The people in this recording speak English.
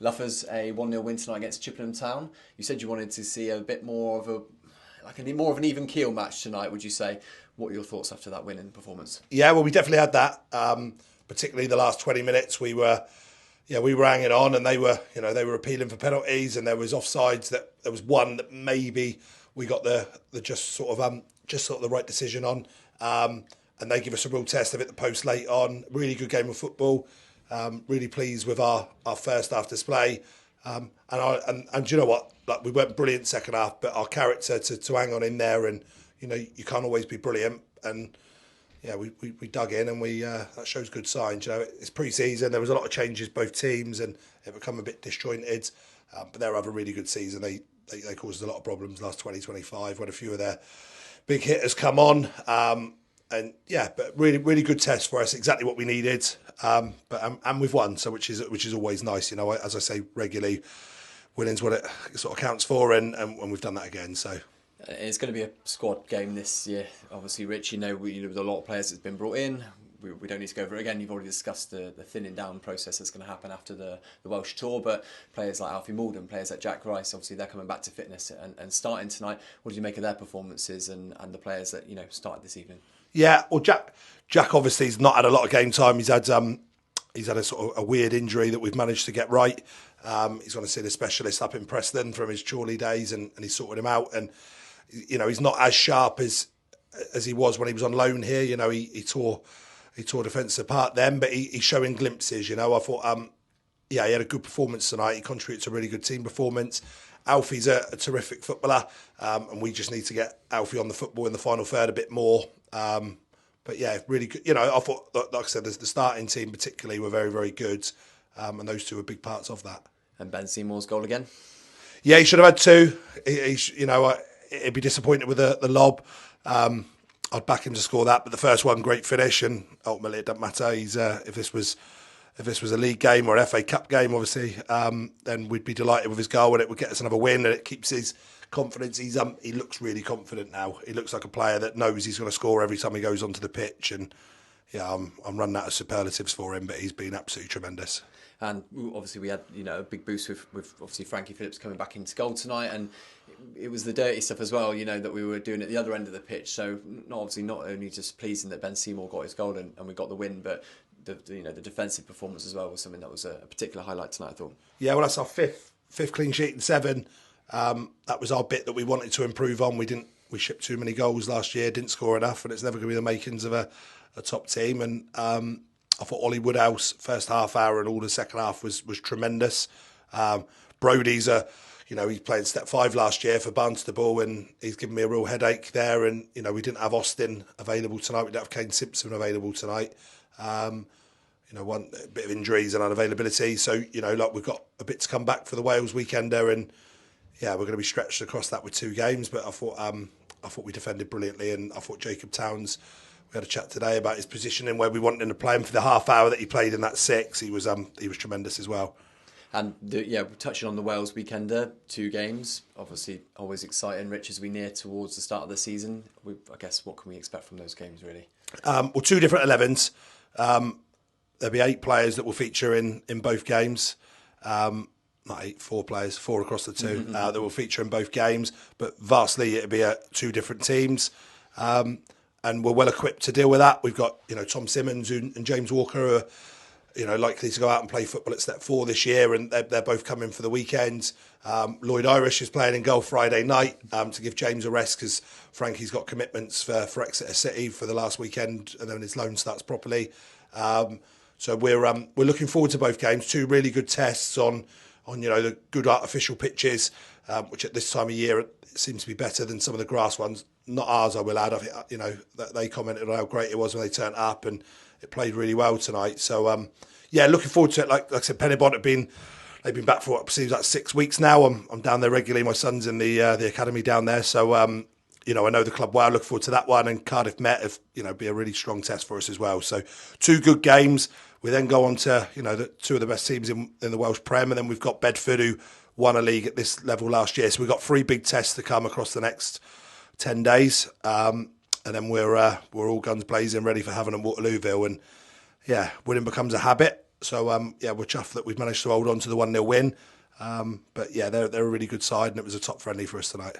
Luffers a 1-0 win tonight against Chippenham Town. You said you wanted to see a bit more of more of an even keel match tonight, would you say? What are your thoughts after that win and performance? Yeah, well, we definitely had that. Particularly the last 20 minutes, we were hanging on, and they were appealing for penalties, and there was offsides. There was one that maybe we got the just sort of the right decision on, and they give us a real test. They hit the post late on. Really good game of football. Really pleased with our first half display. And do you know what? Like, we weren't brilliant second half, but our character to hang on in there, and you can't always be brilliant. And yeah, we dug in, and that shows good signs. It's pre-season. There was a lot of changes both teams, and it become a bit disjointed. But they're having a really good season. They caused a lot of problems last 2025 when a few of their big hitters come on. And yeah, but really good test for us. Exactly what we needed. And we've won, so which is always nice. As I say regularly, winning's what it sort of counts for, and we've done that again. So it's going to be a squad game this year. Obviously, Rich, with a lot of players that's been brought in. We don't need to go over it again. You've already discussed the thinning down process that's going to happen after the Welsh tour. But players like Alfie Malden, players like Jack Rice, obviously they're coming back to fitness and starting tonight. What do you make of their performances and the players that started this evening? Yeah, well, Jack obviously has not had a lot of game time. He's had a sort of a weird injury that we've managed to get right. He's going to see the specialist up in Preston from his Chorley days, and he's sorted him out. And he's not as sharp as he was when he was on loan here. He tore defence apart then, but he's showing glimpses. I thought he had a good performance tonight. He contributed to a really good team performance. Alfie's a terrific footballer, and we just need to get Alfie on the football in the final third a bit more. But yeah, really good. I thought, like I said, the starting team particularly were very, very good, and those two were big parts of that. And Ben Seymour's goal again? Yeah, he should have had two. He'd be disappointed with the lob. I'd back him to score that, but the first one, great finish, and ultimately it doesn't matter. If this was a league game or an FA Cup game, obviously, then we'd be delighted with his goal, and it would get us another win, and it keeps his confidence. He looks really confident now. He looks like a player that knows he's going to score every time he goes onto the pitch, and yeah, I'm running out of superlatives for him, but he's been absolutely tremendous. And obviously we had a big boost with obviously Frankie Phillips coming back into goal tonight, and it was the dirty stuff as well, that we were doing at the other end of the pitch. So not only just pleasing that Ben Seymour got his goal and we got the win, but the defensive performance as well was something that was a particular highlight tonight, I thought. Yeah, well, that's our fifth clean sheet in 7. That was our bit that we wanted to improve on. We shipped too many goals last year, didn't score enough, and it's never going to be the makings of a top team. And I thought Ollie Woodhouse first half hour and all the second half was tremendous. Brodie's he's playing step 5 last year for Barnstable, and he's given me a real headache there. And we didn't have Austin available tonight. We didn't have Kane Simpson available tonight. One bit of injuries and unavailability. So we've got a bit to come back for the Wales weekender, and yeah, we're going to be stretched across that with 2 games. But I thought we defended brilliantly, and I thought Jacob Towns. We had a chat today about his positioning, where we wanted him to play him for the half hour that he played in that 6. He was tremendous as well. And touching on the Wales weekender, 2 games, obviously always exciting. Rich, as we near towards the start of the season, I guess what can we expect from those games really? Well, 2 different 11s. There'll be 8 players that will feature in both games. Not 8, 4 players, 4 across the 2 that will feature in both games. But vastly, it'll be 2 different teams. And we're well equipped to deal with that. We've got Tom Simmons and James Walker who are likely to go out and play football at step 4 this year, and they're both coming for the weekend. Lloyd Irish is playing in goal Friday night to give James a rest, because Frankie's got commitments for Exeter City for the last weekend, and then his loan starts properly. So we're looking forward to both games. 2 really good tests on the good artificial pitches, which at this time of year it seems to be better than some of the grass ones. Not ours, I will add. That they commented on how great it was when they turned up, and it played really well tonight. So looking forward to it. Like I said, Pennybont they've been back for what seems like 6 weeks now. I'm down there regularly. My son's in the academy down there, so I know the club well. I look forward to that one, and Cardiff Met be a really strong test for us as well. So 2 good games. We then go on to the 2 of the best teams in the Welsh Prem, and then we've got Bedford, who won a league at this level last year. So we've got 3 big tests to come across the next 10 days, and then we're all guns blazing, ready for Havant and Waterlooville. And yeah, winning becomes a habit. So yeah, we're chuffed that we've managed to hold on to the 1-0 win. But yeah, they're a really good side, and it was a top friendly for us tonight.